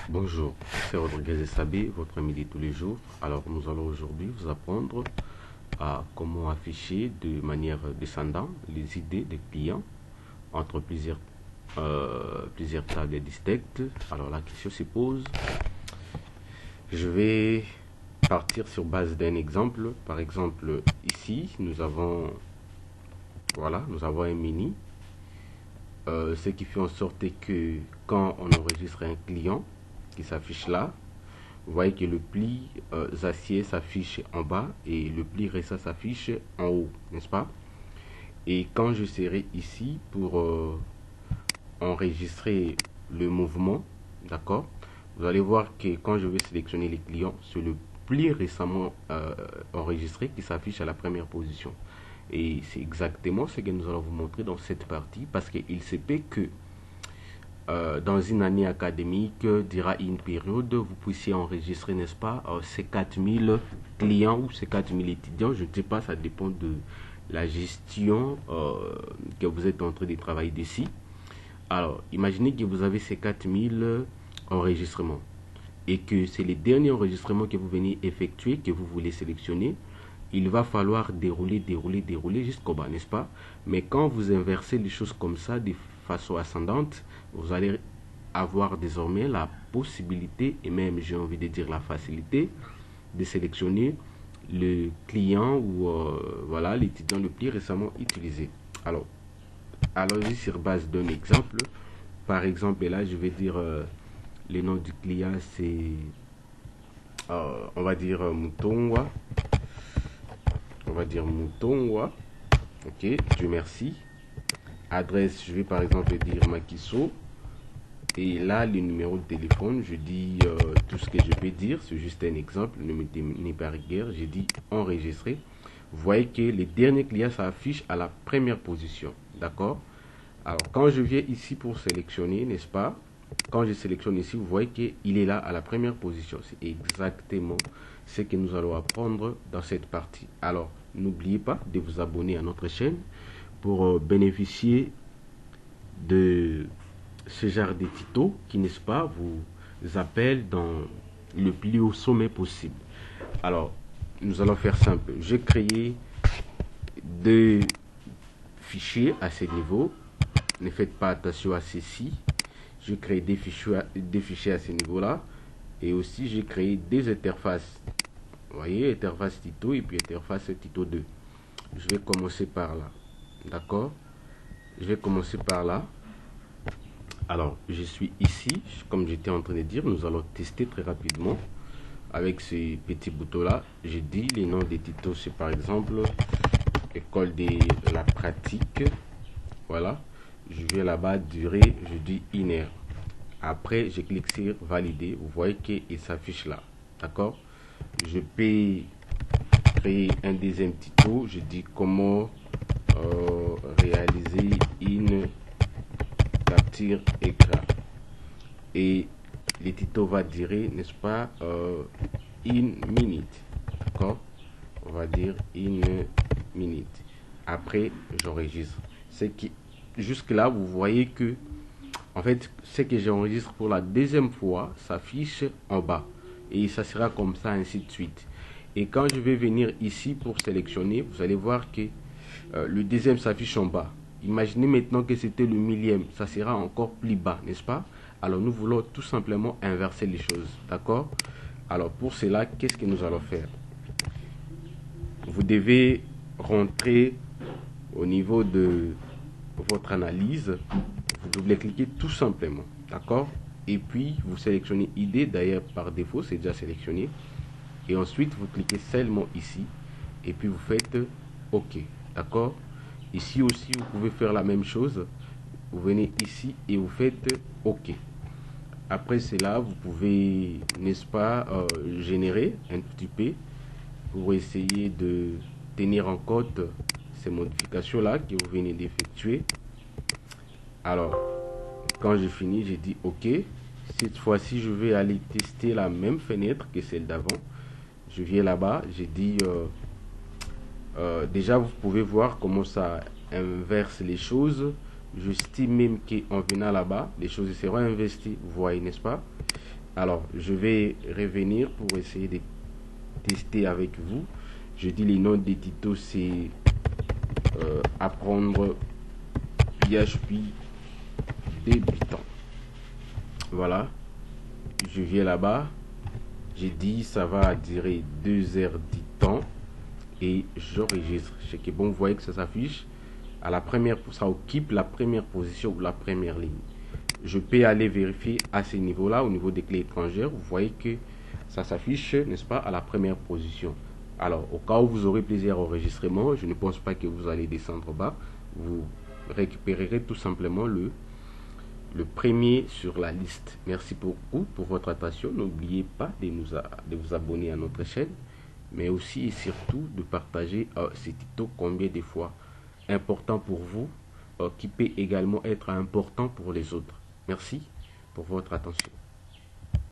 Bonjour, c'est Rodriguez Sabé, votre ami de tous les jours. Alors, nous allons aujourd'hui vous apprendre à comment afficher de manière descendante les idées des clients entre plusieurs tables distinctes. Alors, la question se pose. Je vais partir sur base d'un exemple. Par exemple, ici, nous avons un menu, ce qui fait en sorte que quand on enregistre un client qui s'affiche là, vous voyez que le pli acier s'affiche en bas et le pli récent s'affiche en haut, n'est-ce pas? Et quand je serai ici pour enregistrer le mouvement, d'accord, vous allez voir que quand je vais sélectionner les clients, c'est le pli récemment enregistré qui s'affiche à la première position. Et c'est exactement ce que nous allons vous montrer dans cette partie, parce qu'il se peut que dans une année académique, dira une période, vous puissiez enregistrer, n'est-ce pas, ces 4000 clients ou ces 4000 étudiants. Je ne sais pas, ça dépend de la gestion que vous êtes en train de travailler d'ici. Alors, imaginez que vous avez ces 4000 enregistrements et que c'est les derniers enregistrements que vous venez effectuer, que vous voulez sélectionner. Il va falloir dérouler jusqu'au bas, n'est-ce pas? Mais quand vous inversez les choses comme ça, de façon ascendante, vous allez avoir désormais la possibilité, et même j'ai envie de dire la facilité, de sélectionner le client ou voilà l'étudiant le plus récemment utilisé. Alors, allons-y sur base d'un exemple. Par exemple, là, je vais dire le nom du client, c'est, on va dire Moutonwa. On va dire Moutonwa. Ok, Dieu merci. Adresse, je vais par exemple dire Makiso. Et là, le numéro de téléphone, je dis tout ce que je peux dire. C'est juste un exemple, ne me tenez pas rigueur. J'ai dit enregistrer. Vous voyez que les derniers clients s'affichent à la première position. D'accord? Alors, quand je viens ici pour sélectionner, n'est-ce pas? Quand je sélectionne ici, vous voyez qu'il est là à la première position. C'est exactement ce que nous allons apprendre dans cette partie. Alors, n'oubliez pas de vous abonner à notre chaîne pour bénéficier de ce genre de tutos qui, n'est-ce pas, vous appellent dans le plus haut sommet possible. Alors, nous allons faire simple. J'ai créé deux fichiers à ce niveau. Ne faites pas attention à ceci. Je crée des fichiers à ce niveau-là. Et aussi, j'ai créé des interfaces. Vous voyez, interface Tito et puis interface Tito 2. Je vais commencer par là. D'accord? Je vais commencer par là. Alors, je suis ici. Comme j'étais en train de dire, nous allons tester très rapidement. Avec ces petits boutons-là, j'ai dit les noms des titres. C'est par exemple école de la pratique. Voilà. Je vais là-bas, durée, je dis 1 heure. Après, je clique sur valider. Vous voyez qu'il s'affiche là. D'accord? Je peux créer un deuxième tuto. Je dis comment réaliser une capture écran. Et le tuto va durer, n'est-ce pas, 1 minute. D'accord? On va dire 1 minute. Après, j'enregistre. C'est qui jusque là, vous voyez que en fait, ce que j'enregistre pour la deuxième fois s'affiche en bas. Et ça sera comme ça, ainsi de suite. Et quand je vais venir ici pour sélectionner, vous allez voir que le deuxième s'affiche en bas. Imaginez maintenant que c'était le millième. Ça sera encore plus bas, n'est-ce pas? Alors, nous voulons tout simplement inverser les choses. D'accord? Alors, pour cela, qu'est-ce que nous allons faire? Vous devez rentrer au niveau de votre analyse. Vous double-cliquez tout simplement, d'accord? Et puis vous sélectionnez idée, d'ailleurs par défaut c'est déjà sélectionné, et ensuite vous cliquez seulement ici et puis vous faites OK, d'accord? Ici aussi vous pouvez faire la même chose, vous venez ici et vous faites OK. Après cela vous pouvez, n'est-ce pas, générer un petit peu pour essayer de tenir en compte ces modifications là que vous venez d'effectuer. Alors, quand j'ai fini, j'ai dit OK. Cette fois-ci, je vais aller tester la même fenêtre que celle d'avant. Je viens là-bas, j'ai dit déjà, vous pouvez voir comment ça inverse les choses. J'estime même qu'en venant là-bas, les choses seront investies, vous voyez, n'est-ce pas? Alors, je vais revenir pour essayer de tester avec vous. Je dis les noms des tutos, c'est apprendre PHP débutant. Voilà, je viens là-bas, j'ai dit ça va durer 2 heures du temps et j'enregistre. C'est que bon, vous voyez que ça s'affiche à la première, ça occupe la première position ou la première ligne. Je peux aller vérifier à ce niveau-là, au niveau des clés étrangères. Vous voyez que ça s'affiche, n'est-ce pas, à la première position. Alors, au cas où vous aurez plaisir au enregistrement, je ne pense pas que vous allez descendre bas. Vous récupérerez tout simplement le premier sur la liste. Merci beaucoup pour votre attention. N'oubliez pas de vous abonner à notre chaîne, mais aussi et surtout de partager ces tutos combien de fois important pour vous, qui peut également être important pour les autres. Merci pour votre attention.